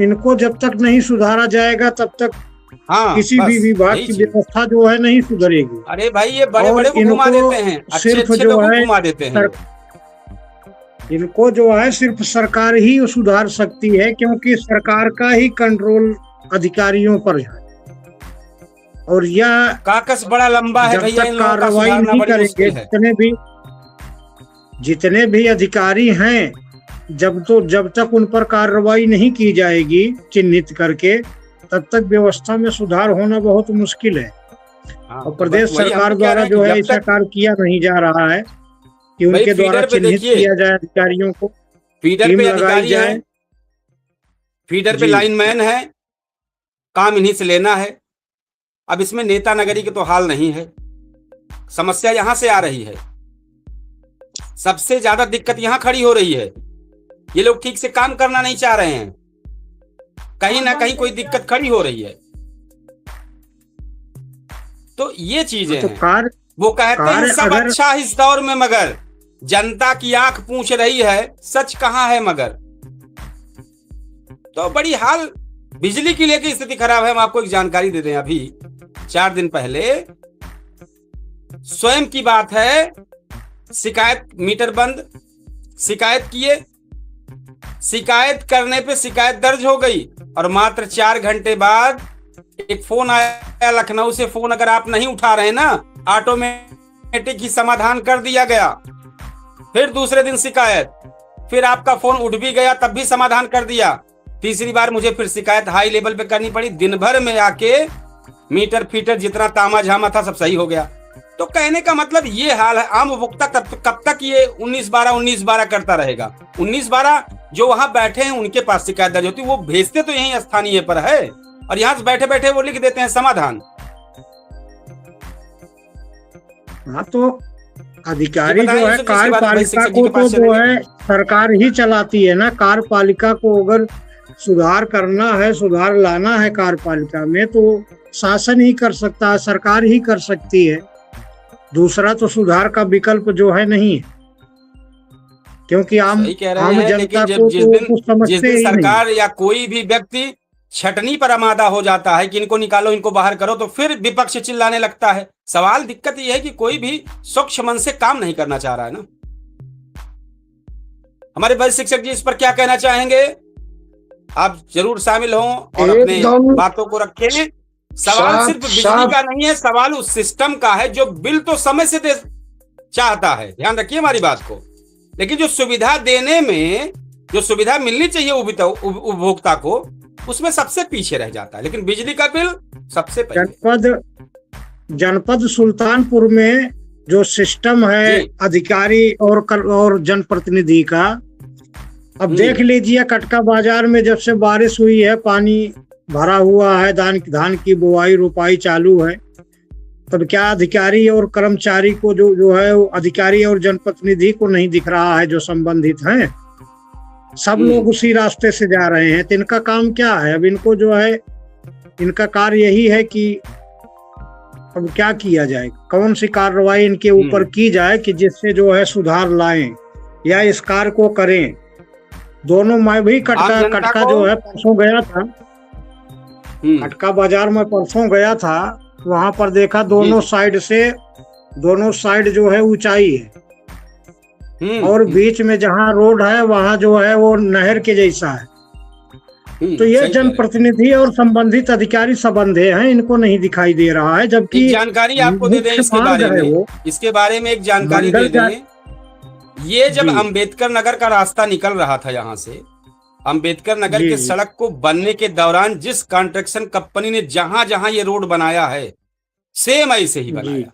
तक नहीं सुधारा जाएगा तब तक किसी भी विभाग की व्यवस्था जो है नहीं सुधरेगी। अरे भाई ये बड़े बड़े को घुमा देते हैं, सिर्फ जो है घुमा देते हैं। इनको जो है सिर्फ सरकार ही सुधार सकती है, क्योंकि सरकार का ही कंट्रोल अधिकारियों पर है। और यह काकस बड़ा लंबा है भैया, इन लोगों का कार्रवाई नहीं करेंगे जितने भी अधिकारी हैं, जब तक उन पर कार्रवाई नहीं की जाएगी चिन्हित करके, तब तक व्यवस्था में सुधार होना बहुत मुश्किल है। और प्रदेश सरकार द्वारा जो है ऐसा कार्य किया नहीं जा रहा है कि उनके द्वारा चिन्हित किया जाए अधिकारियों को, फीडर पे अधिकारी है, फीडर पे लाइनमैन है, काम इन्हीं से लेना है। अब इसमें नेता नगरी के तो हाल नहीं है। समस्या यहां से आ रही है, सबसे ज्यादा दिक्कत यहां खड़ी हो रही है। ये लोग ठीक से काम करना नहीं चाह रहे हैं, कहीं ना कहीं कोई दिक्कत खड़ी हो रही है। तो ये चीजें हैं। वो कहते हैं सब अच्छा इस दौर में, मगर जनता की आंख पूछ रही है सच कहां है मगर। तो बड़ी हाल बिजली की लेकर स्थिति खराब है। हम आपको एक जानकारी दे दें, अभी 4 दिन पहले स्वयं की बात है, शिकायत, मीटर बंद, शिकायत किए, शिकायत करने पे शिकायत दर्ज हो गई और मात्र 4 घंटे बाद एक फोन आया लखनऊ से। फोन अगर आप नहीं उठा रहे ना, ऑटोमेटिक ही समाधान कर दिया गया। फिर दूसरे दिन शिकायत, फिर आपका फोन उठ भी गया तब भी समाधान कर दिया। तीसरी बार मुझे फिर शिकायत हाई लेवल पे करनी पड़ी, दिन भर में आके मीटर फीटर जितना तामा झामा था सब सही हो गया। तो कहने का मतलब ये हाल है। आम उपभोक्ता कब तक ये 19-12 करता रहेगा? 19-12 जो वहां बैठे हैं उनके पास शिकायत दर्ज होती, वो भेजते तो यही स्थानीय पर है और यहाँ से बैठे बैठे वो लिख देते हैं समाधान। हाँ, तो अधिकारी जो है कार्यपालिका को तो जो है सरकार ही चलाती है ना। कार्यपालिका को अगर सुधार करना है, सुधार लाना है कार्यपालिका में, तो शासन ही कर सकता है, सरकार ही कर सकती है। दूसरा तो सुधार का विकल्प जो है नहीं है, क्योंकि आम जनता को जिस दिन सरकार या कोई भी व्यक्ति छटनी पर आमादा हो जाता है कि इनको निकालो, इनको बाहर करो, तो फिर विपक्ष चिल्लाने लगता है। सवाल, दिक्कत यह है कि कोई भी स्वच्छ मन से काम नहीं करना चाह रहा है ना। हमारे वरिष्ठ शिक्षक जी इस पर क्या कहना चाहेंगे? आप जरूर शामिल हों और अपने बातों को रखें। सवाल सिर्फ बिजली का नहीं है, सवाल उस सिस्टम का है जो बिल तो समय से दे चाहता है, ध्यान रखिए हमारी बात को, लेकिन जो सुविधा देने में, जो सुविधा मिलनी चाहिए उपभोक्ता को, उसमें सबसे पीछे रह जाता है। लेकिन बिजली का बिल सबसे पहले। जनपद सुल्तानपुर में जो सिस्टम है अधिकारी और जनप्रतिनिधि का, अब देख लीजिए कटका बाजार में जब से बारिश हुई है, पानी भरा हुआ है, धान की बुआई रोपाई चालू है, तब क्या अधिकारी और कर्मचारी को जो है वो अधिकारी और जनप्रतिनिधि को नहीं दिख रहा है जो संबंधित हैं? सब लोग उसी रास्ते से जा रहे हैं। तो इनका काम क्या है? अब इनको जो है, इनका कार्य यही है कि अब क्या किया जाए, कौन सी कार्रवाई इनके ऊपर की जाए कि जिससे जो है सुधार लाएं या इस कार्य को करें। दोनों मैं भी कटका जो है परसों गया था, कटका बाजार में परसों गया था, वहां पर देखा दोनों साइड जो है ऊंचाई है और बीच में जहां रोड है वहां जो है वो नहर के जैसा है। तो ये जनप्रतिनिधि और संबंधित अधिकारी संबंधे हैं, इनको नहीं दिखाई दे रहा है। जबकि जानकारी आपको दे दें इसके बारे में एक जानकारी दे दें। ये जब अंबेडकर नगर का रास्ता निकल रहा था यहाँ से, अंबेडकर नगर जी के जी सड़क को बनने के दौरान जिस कंस्ट्रक्शन कंपनी ने जहां जहां ये रोड बनाया है, सेम ऐसे ही जी बनाया।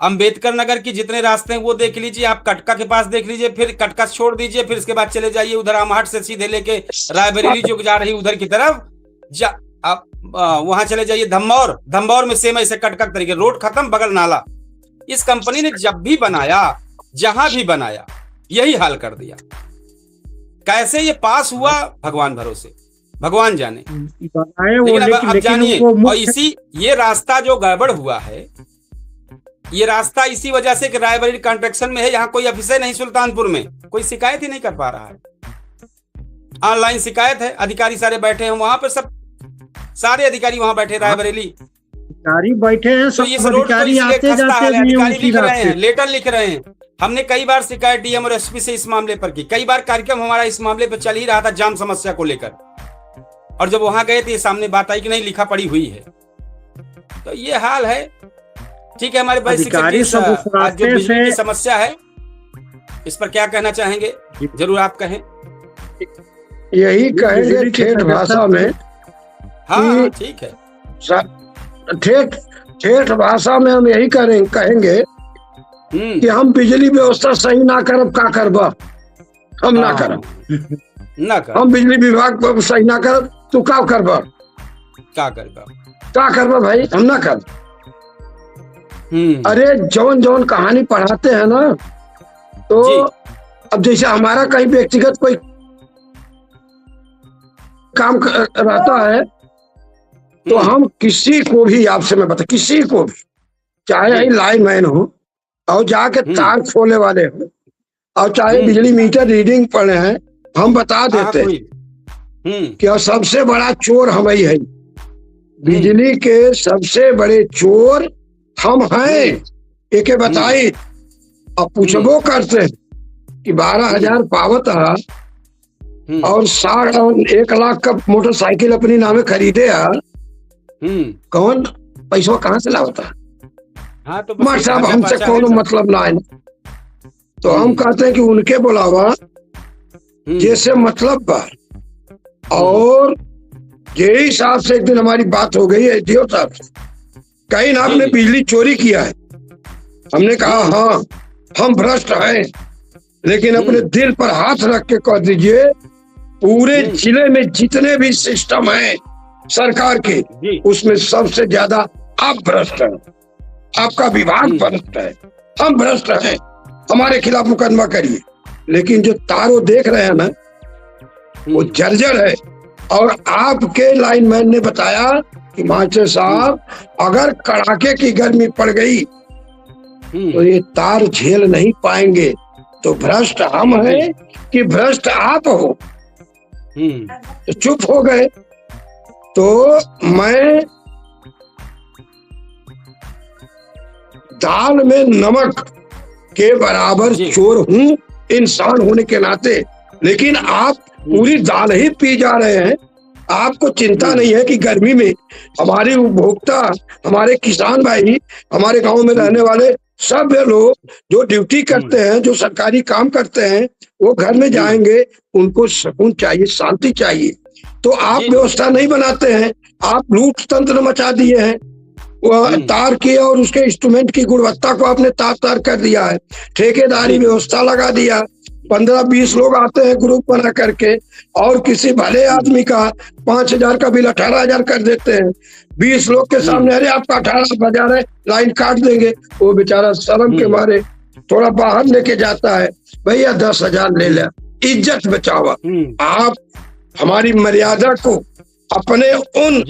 अंबेडकर नगर की जितने रास्ते हैं वो देख लीजिए, आप कटका के पास देख लीजिए, फिर कटका छोड़ दीजिए, फिर इसके बाद चले जाइए उधर आमहट से सीधे लेके रायबरेली जो जा रही उधर की तरफ, आप वहां चले जाइए धम्मौर, धम्मौर में सेम ऐसे कटका तरीके, रोड खत्म, बगल नाला। इस कंपनी ने जब भी बनाया, जहां भी बनाया, यही हाल कर दिया। कैसे ये पास हुआ, भगवान भरोसे, भगवान जाने। बनाए वो, लेकिन अब लेकिन जानिए, वो और मुख्य इसी ये रास्ता जो गड़बड़ हुआ है, ये रास्ता इसी वजह से कि रायबरेली कॉन्ट्रैक्शन में है, यहाँ कोई ऑफिसर नहीं, सुल्तानपुर में कोई शिकायत ही नहीं कर पा रहा है। ऑनलाइन शिकायत है, अधिकारी सारे बैठे हैं वहां पर, सब सारे अधिकारी वहां बैठे रायबरेली, अधिकारी बैठे हैं, तो सब इस रोड को अधिकारी इसलिए आते खस्ता हाल जाते है। भी हैं अधिकारी उसी लिख रहे हैं, रास्ते। लेटर लिख रहे हैं। हमने कई बार शिकायत डीएम और एसपी से इस मामले पर की, कई बार कार्यक्रम हमारा इस मामले पर चल ही रहा था, जाम समस्या को लेकर, और जब वहां गए तो ये सामने बात आई कि नहीं, लिखा पड़ी हुई है। तो ये हाल है। ठीक है, हमारे भाई अधिकारी सब उस आज जो रास्ते बिजली की से, समस्या है, इस पर क्या कहना चाहेंगे, जरूर आप कहें। यही कहेंगे बिजली की ठेठ भाषा में, हाँ ठीक है, ठेठ ठेठ भाषा में हम यही कहेंगे कि हम बिजली व्यवस्था सही ना करब का करब, हम ना करब, ना कर, हम बिजली विभाग सही ना करब तू का करब, क्या करबा, का करब भाई, हम ना कर। अरे जौन जौन कहानी पढ़ाते हैं ना, तो अब जैसे हमारा कहीं व्यक्तिगत कोई काम रहता है, तो हम किसी को भी, आपसे मैं बता, किसी को भी, चाहे लाइनमैन हो और जाके तार खोले वाले हो, और चाहे बिजली मीटर रीडिंग पढ़े हैं, हम बता देते हैं कि और सबसे बड़ा चोर हम ही है, बिजली के सबसे बड़े चोर हम हैं, एक बताई। अब पूछबो करते हैं कि 12,000 पावत है और 1 लाख का मोटरसाइकिल अपनी नामे खरीदे है, कौन पैसा कहाँ से लाता है? हाँ, तो मार साहब हमसे कोनो मतलब ना है। तो हम कहते हैं कि उनके बुलावा जैसे मतलब बा, और यही हिसाब से एक दिन हमारी बात हो गई है एसडीओ साहब से, कहीं ना आपने बिजली चोरी किया है। हमने कहा हाँ हम भ्रष्ट हैं, लेकिन अपने दिल पर हाथ रख के कह दीजिए, पूरे जिले में जितने भी सिस्टम हैं सरकार के, उसमें सबसे ज्यादा आप भ्रष्ट हैं, आपका विभाग भ्रष्ट है, हम भ्रष्ट हैं, हमारे खिलाफ मुकदमा करिए। लेकिन जो तारों देख रहे हैं ना, वो जर्जर है। और आपके लाइनमैन ने बताया कि मास्टर साहब, अगर कड़ाके की गर्मी पड़ गई तो ये तार झेल नहीं पाएंगे। तो भ्रष्ट हम हैं कि भ्रष्ट आप हो? तो चुप हो गए। तो मैं दाल में नमक के बराबर चोर हूं इंसान होने के नाते, लेकिन आप पूरी दाल ही पी जा रहे हैं। आपको चिंता नहीं है कि गर्मी में हमारे उपभोक्ता, हमारे किसान भाई, हमारे गांव में रहने वाले सब लोग जो ड्यूटी करते हैं, जो सरकारी काम करते हैं, वो घर में जाएंगे, उनको सुकून चाहिए, शांति चाहिए। तो आप व्यवस्था नहीं बनाते हैं, आप लूट तंत्र मचा दिए हैं। तार की और उसके इंस्ट्रूमेंट की गुणवत्ता को आपने तार कर दिया है। ठेकेदारी व्यवस्था लगा दिया, 15-20 लोग आते हैं ग्रुप बना करके, और किसी भले आदमी का 5,000 का बिल 18,000 कर देते हैं। 20 लोग के सामने, अरे आपका 18,000 है, लाइन काट देंगे। वो बेचारा शर्म के मारे थोड़ा बाहर लेके जाता है, भैया 10,000 ले ले, इज्जत बचावा। आप हमारी मर्यादा को अपने उन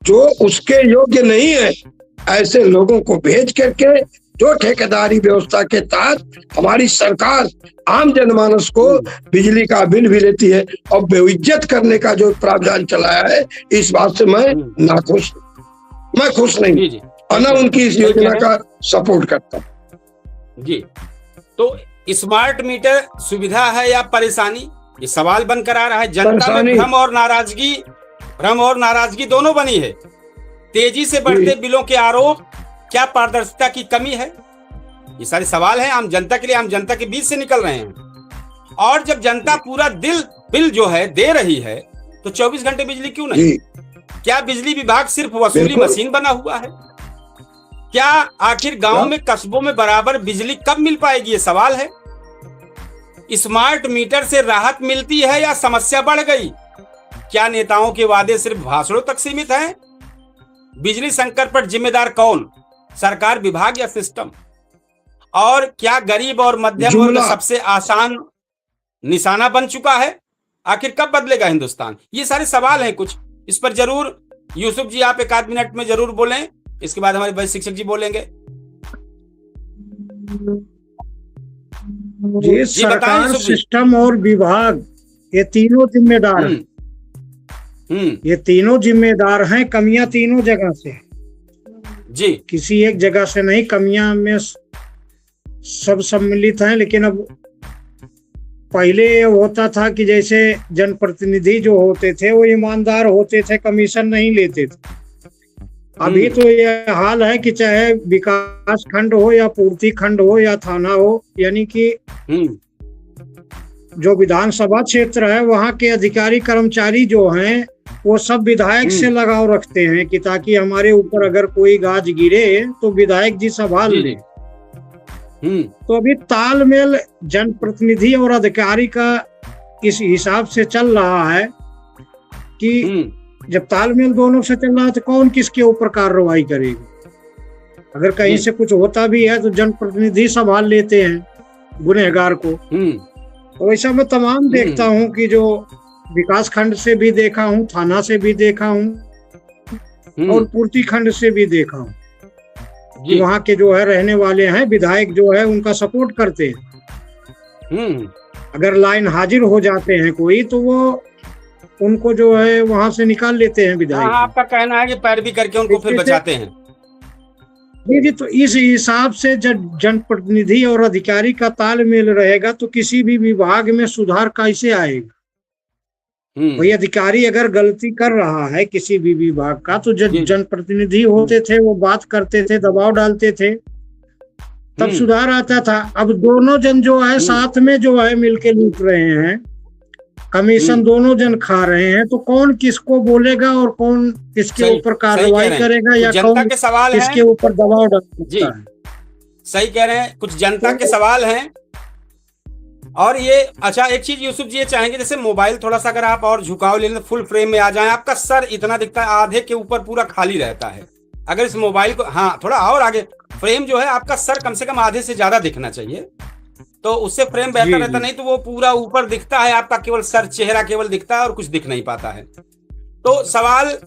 जो उसके योग्य नहीं है ऐसे लोगों को भेज करके, जो ठेकेदारी व्यवस्था के तहत हमारी सरकार आम जनमानस को बिजली का बिल भी लेती है, और बेइज्जत करने का जो प्रावधान चलाया है, इस बात से मैं नाखुश, मैं खुश नहीं, और न उनकी इस योजना का सपोर्ट करता जी। तो स्मार्ट मीटर सुविधा है या परेशानी, ये सवाल बनकर आ रहा है। जनता में भ्रम और नाराजगी दोनों बनी है। तेजी से बढ़ते बिलों के आरोप, क्या पारदर्शिता की कमी है? ये सारे सवाल हैं आम जनता के लिए, आम जनता के बीच से निकल रहे हैं। और जब जनता पूरा बिल जो है दे रही है तो 24 घंटे बिजली क्यों नहीं? जी क्या बिजली विभाग सिर्फ वसूली बिल्कुल। मशीन बना हुआ है? क्या आखिर गांव में कस्बों में बराबर बिजली कब मिल पाएगी, ये सवाल है। स्मार्ट मीटर से राहत मिलती है या समस्या बढ़ गई? क्या नेताओं के वादे सिर्फ भाषणों तक सीमित हैं? बिजली संकट पर जिम्मेदार कौन, सरकार, विभाग या सिस्टम? और क्या गरीब और मध्यम वर्ग जुमला। सबसे आसान निशाना बन चुका है? आखिर कब बदलेगा हिंदुस्तान? ये सारे सवाल हैं कुछ, इस पर जरूर यूसुफ जी आप एक आध मिनट में जरूर बोलें, इसके बाद हमारे वरिष्ठ शिक्षक जी बोलेंगे। जी, सरकार, यूसुफ जी। सिस्टम और विभाग ये तीनों जिम्मेदार हैं। ये तीनों जिम्मेदार हैं। कमियां तीनों जगह से हैं। जी किसी एक जगह से नहीं, कमियां में सब सम्मिलित हैं। लेकिन अब पहले ये होता था कि जैसे जनप्रतिनिधि जो होते थे वो ईमानदार होते थे, कमीशन नहीं लेते थे। अभी तो ये हाल है कि चाहे विकास खंड हो या पूर्ति खंड हो या थाना हो, यानी कि जो विधानसभा क्षेत्र है वहाँ के अधिकारी कर्मचारी जो हैं वो सब विधायक से लगाव रखते हैं कि ताकि हमारे ऊपर अगर कोई गाज गिरे तो विधायक जी संभाल ले। तो अभी तालमेल जनप्रतिनिधि और अधिकारी का इस हिसाब से चल रहा है कि जब तालमेल दोनों से चल रहा है तो कौन किसके ऊपर कार्रवाई करेगा। अगर कहीं से कुछ होता भी है तो जनप्रतिनिधि संभाल लेते हैं गुनहगार को। तो ऐसा मैं तमाम देखता हूँ कि जो विकास खंड से भी देखा हूँ, थाना से भी देखा हूँ और पूर्ति खंड से भी देखा हूँ। वहाँ के जो है रहने वाले हैं विधायक जो है उनका सपोर्ट करते हैं। अगर लाइन हाजिर हो जाते हैं कोई तो वो उनको जो है वहां से निकाल लेते हैं विधायक। आपका कहना है कि पैरवी करके उनको फिर बचाते हैं। जी, तो इस हिसाब से जब जनप्रतिनिधि और अधिकारी का तालमेल रहेगा तो किसी भी विभाग में सुधार कैसे आएगा। वही अधिकारी अगर गलती कर रहा है किसी भी विभाग का तो जनप्रतिनिधि होते थे वो बात करते थे, दबाव डालते थे, तब सुधार आता था। अब दोनों जन जो है साथ में जो है मिलके लूट रहे हैं, कमीशन दोनों जन खा रहे हैं, तो कौन किसको बोलेगा और कौन किसके ऊपर कार्रवाई करेगा या कौन किसके ऊपर दबाव डाल सकता है। सही कह रहे हैं, कुछ जनता के सवाल हैं। और ये अच्छा एक चीज यूसुफ जी ये चाहेंगे, जैसे मोबाइल थोड़ा सा अगर आप और झुकाव ले लें फुल फ्रेम में आ जाए, आपका सर इतना दिखता है, आधे के ऊपर पूरा खाली रहता है। अगर इस मोबाइल को थोड़ा और आगे फ्रेम जो है आपका सर कम से कम आधे से ज्यादा दिखना चाहिए, तो उससे फ्रेम बेहतर रहता, नहीं तो वो पूरा ऊपर दिखता है आपका, केवल सर चेहरा केवल दिखता है और कुछ दिख नहीं पाता है। तो सवाल,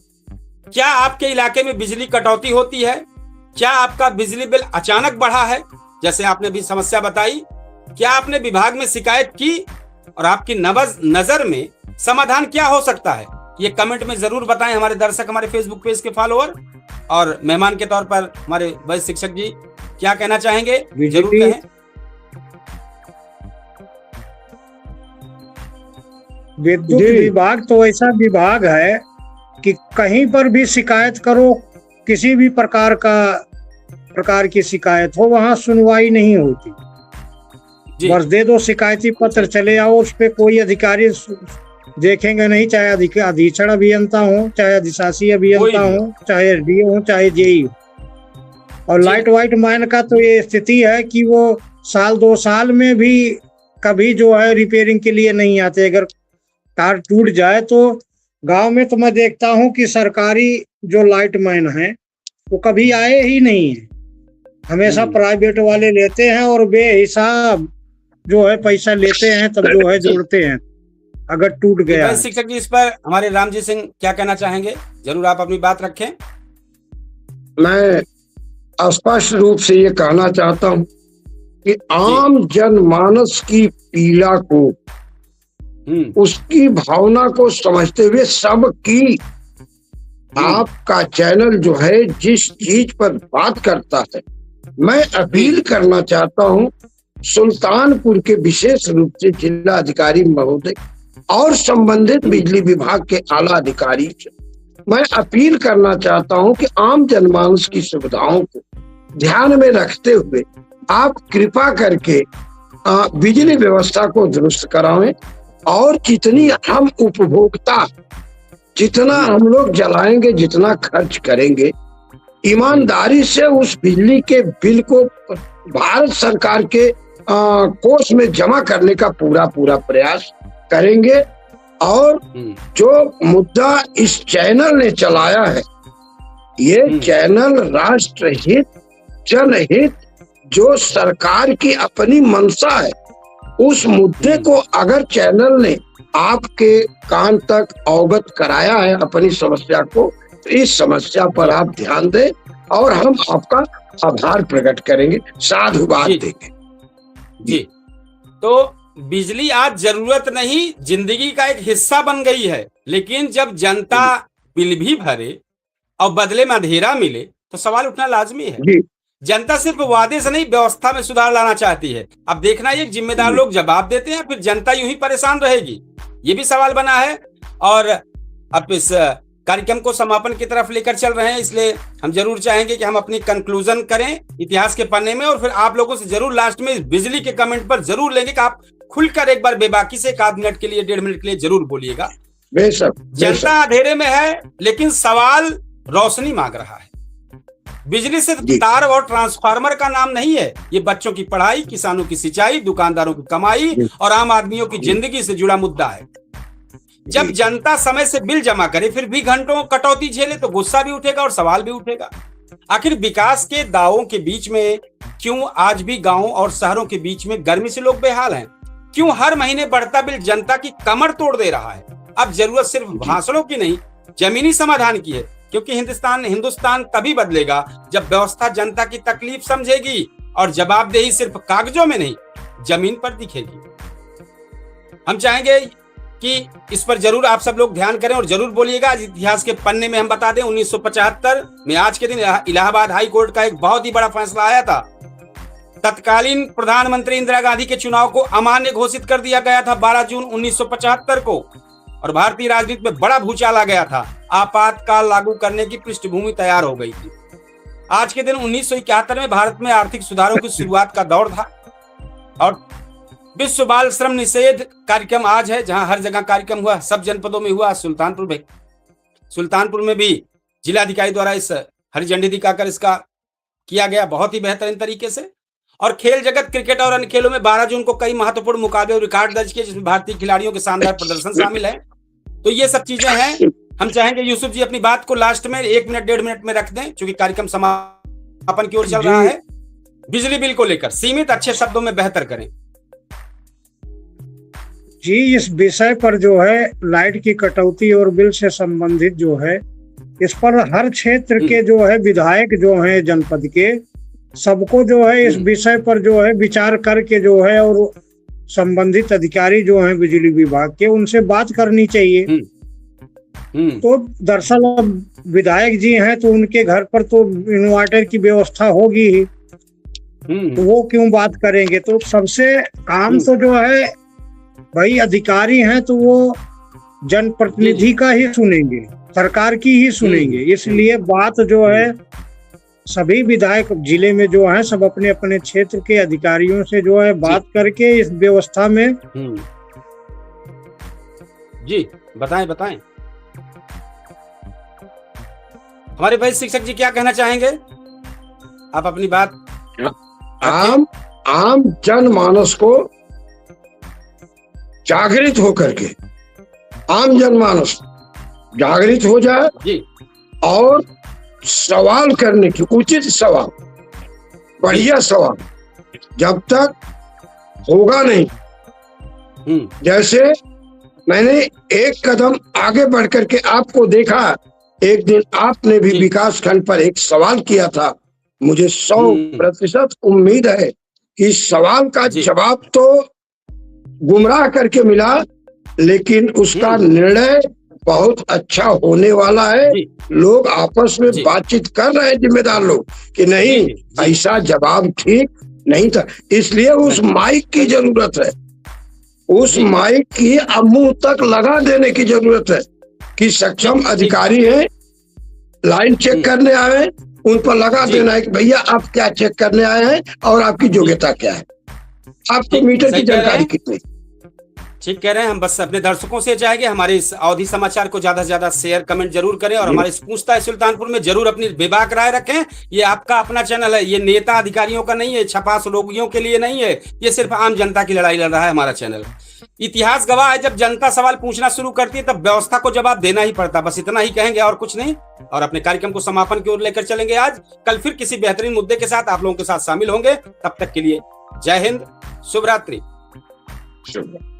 क्या आपके इलाके में बिजली कटौती होती है? क्या आपका बिजली बिल अचानक बढ़ा है जैसे आपने भी समस्या बताई? क्या आपने विभाग में शिकायत की और आपकी नजर में समाधान क्या हो सकता है? ये कमेंट में जरूर बताएं हमारे दर्शक, हमारे फेसबुक पेज के फॉलोअर। और मेहमान के तौर पर हमारे वरिष्ठ शिक्षक जी क्या कहना चाहेंगे, जरूर कहें। विद्युत विभाग तो ऐसा विभाग है कि कहीं पर भी शिकायत करो, किसी भी प्रकार की शिकायत हो, वहां सुनवाई नहीं होती। बस दे दो शिकायती पत्र, चले आओ, उस पे कोई अधिकारी देखेंगे नहीं, चाहे अधीक्षण अभियंता हो, चाहे अधिशासी अभियंता हो, चाहे डीओ हो, चाहे जेई हो। और लाइट वाइट मैन का तो ये स्थिति है कि वो साल 2 साल में भी कभी जो है रिपेयरिंग के लिए नहीं आते। अगर तार टूट जाए तो गांव में तो मैं देखता हूं कि सरकारी जो लाइट मैन है वो कभी आए ही नहीं है, हमेशा प्राइवेट वाले लेते हैं और बेहिसाब जो है पैसा लेते हैं, तब जो है जोड़ते हैं अगर टूट गया। शिक्षक जी इस पर हमारे रामजी सिंह क्या कहना चाहेंगे, जरूर आप अपनी बात रखें। मैं स्पष्ट रूप से ये कहना चाहता हूं कि आम जनमानस की पीड़ा को, उसकी भावना को समझते हुए सबकी आपका चैनल जो है जिस चीज पर बात करता है, मैं अपील करना चाहता हूं सुल्तानपुर के विशेष रूप से जिला अधिकारी महोदय और संबंधित बिजली विभाग के आला अधिकारी से मैं अपील करना चाहता हूं कि आम जनमानस की सुविधाओं को ध्यान में रखते हुए आप कृपा करके बिजली व्यवस्था को दुरुस्त करावें और जितनी हम उपभोक्ता जितना हम लोग जलाएंगे, जितना खर्च करेंगे, ईमानदारी से उस बिजली के बिल को भारत सरकार के कोष में जमा करने का पूरा प्रयास करेंगे। और जो मुद्दा इस चैनल ने चलाया है, ये चैनल राष्ट्रहित, जनहित, जो सरकार की अपनी मंशा है, उस मुद्दे को अगर चैनल ने आपके कान तक अवगत कराया है अपनी समस्या को, तो इस समस्या पर आप ध्यान दें और हम आपका आभार प्रकट करेंगे, साधुवाद देंगे। जी, तो बिजली आज जरूरत नहीं, जिंदगी का एक हिस्सा बन गई है। लेकिन जब जनता बिल भी भरे और बदले में अंधेरा मिले तो सवाल उठना लाजमी है। जनता सिर्फ वादे से नहीं, व्यवस्था में सुधार लाना चाहती है। अब देखना ये जिम्मेदार लोग जवाब देते हैं, फिर जनता यूं ही परेशान रहेगी, ये भी सवाल बना है। और अब इस कार्यक्रम को समापन की तरफ लेकर चल रहे हैं, इसलिए हम जरूर चाहेंगे कि हम अपनी कंक्लूजन करें इतिहास के पन्ने में, और फिर आप लोगों से जरूर लास्ट में बिजली के कमेंट पर जरूर लेंगे कि आप खुलकर एक बार बेबाकी से 1 मिनट के लिए, 1.5 मिनट के लिए जरूर बोलिएगा। जनता अंधेरे में है, लेकिन सवाल रोशनी मांग रहा है। बिजली सिर्फ तार और ट्रांसफार्मर का नाम नहीं है, ये बच्चों की पढ़ाई, किसानों की सिंचाई, दुकानदारों की कमाई और आम आदमियों की जिंदगी से जुड़ा मुद्दा है। जब जनता समय से बिल जमा करे फिर भी घंटों कटौती झेले तो गुस्सा भी उठेगा और सवाल भी उठेगा। आखिर विकास के दावों के बीच में क्यों आज भी गांवों और शहरों के बीच में गर्मी से लोग बेहाल हैं? क्यों हर महीने बढ़ता बिल जनता की कमर तोड़ दे रहा है? अब जरूरत सिर्फ भाषणों की नहीं, जमीनी समाधान की है, क्योंकि हिंदुस्तान तभी बदलेगा जब व्यवस्था जनता की तकलीफ समझेगी और जवाबदेही सिर्फ कागजों में नहीं, जमीन पर दिखेगी। हम चाहेंगे कि इस पर जरूर आप सब लोग ध्यान करें और जरूर बोलिएगा। आज इतिहास के पन्ने में हम बता दें, 1975 में आज के दिन इलाहाबाद हाई कोर्ट का एक बहुत ही बड़ा फैसला आया था। तत्कालीन प्रधानमंत्री इंदिरा गांधी के चुनाव को अमान्य घोषित कर दिया गया था 12 जून 1975 को, और भारतीय राजनीति में बड़ा भूचाल आ गया था। आपातकाल लागू करने की पृष्ठभूमि तैयार हो गई थी। आज के दिन 1971 में भारत में आर्थिक सुधारों की शुरुआत का दौर था, और विश्व बाल श्रम निषेध कार्यक्रम आज है, जहां हर जगह कार्यक्रम हुआ, सब जनपदों में हुआ। सुल्तानपुर में भी जिलाधिकारी द्वारा इस हरी झंडी दिखाकर इसका किया गया बहुत ही बेहतरीन तरीके से। और खेल जगत, क्रिकेट और अन्य खेलों में 12 जून को कई महत्वपूर्ण मुकाबले और रिकॉर्ड दर्ज किए, जिसमें भारतीय खिलाड़ियों के शानदार प्रदर्शन शामिल है। तो ये सब चीजें हैं। हम चाहेंगे यूसुफ जी अपनी बात को लास्ट में 1 मिनट 1.5 मिनट में रख दें, क्योंकि कार्यक्रम समापन की ओर चल रहा है। बिजली बिल को लेकर सीमित, अच्छे शब्दों में बेहतर करें जी। इस विषय पर जो है लाइट की कटौती और बिल से संबंधित जो है, इस पर हर क्षेत्र के जो है विधायक जो है जनपद के, सबको जो है इस विषय पर जो है विचार करके जो है, और संबंधित अधिकारी जो हैं बिजली विभाग के, उनसे बात करनी चाहिए। तो दरअसल अब विधायक जी हैं तो उनके घर पर तो इन्वर्टर की व्यवस्था होगी ही, तो वो क्यों बात करेंगे? तो सबसे काम तो जो है भाई अधिकारी हैं तो वो जनप्रतिनिधि का ही सुनेंगे, सरकार की ही सुनेंगे। इसलिए बात जो है सभी विधायक जिले में जो है सब अपने अपने क्षेत्र के अधिकारियों से जो है बात करके इस व्यवस्था में जी बताएं। हमारे भाई शिक्षक जी क्या कहना चाहेंगे? आप अपनी बात। आम जनमानस को जागृत होकर के, आम जनमानस जागृत हो जाए जी, और सवाल करने की, उचित सवाल, बढ़िया सवाल जब तक होगा नहीं। जैसे मैंने एक कदम आगे बढ़ करके आपको देखा, एक दिन आपने भी विकास खंड पर एक सवाल किया था। मुझे 100% उम्मीद है कि सवाल का जवाब तो गुमराह करके मिला, लेकिन उसका निर्णय बहुत अच्छा होने वाला है। लोग आपस में बातचीत कर रहे हैं, जिम्मेदार लोग, कि नहीं ऐसा जवाब ठीक नहीं था। इसलिए उस माइक की जरूरत है, उस माइक की अब मुंह तक लगा देने की जरूरत है कि सक्षम अधिकारी हैं, लाइन चेक करने आए हैं, उन पर लगा देना है कि भैया आप क्या चेक करने आए हैं और आपकी योग्यता क्या है। आपको मीटर की सही कह रहे जानकारी हैं। कितनी? ठीक कह रहे हैं। हम बस अपने दर्शकों से चाहेंगे हमारे इस अवधि समाचार को ज्यादा से ज्यादा शेयर कमेंट जरूर करें और हमारे इस पूछता है सुल्तानपुर में जरूर अपनी बेबाक राय रखें। ये आपका अपना चैनल है, ये नेता अधिकारियों का नहीं है, छपास रोगियों के लिए नहीं है, ये सिर्फ आम जनता की लड़ाई लड़ रहा है हमारा चैनल। इतिहास गवाह है, जब जनता सवाल पूछना शुरू करती है तब व्यवस्था को जवाब देना ही पड़ता। बस इतना ही कहेंगे और कुछ नहीं, और अपने कार्यक्रम को समापन की ओर लेकर चलेंगे। आज कल फिर किसी बेहतरीन मुद्दे के साथ आप लोगों के साथ शामिल होंगे। तब तक के लिए जय हिंद, शुभ रात्रि। शुभ।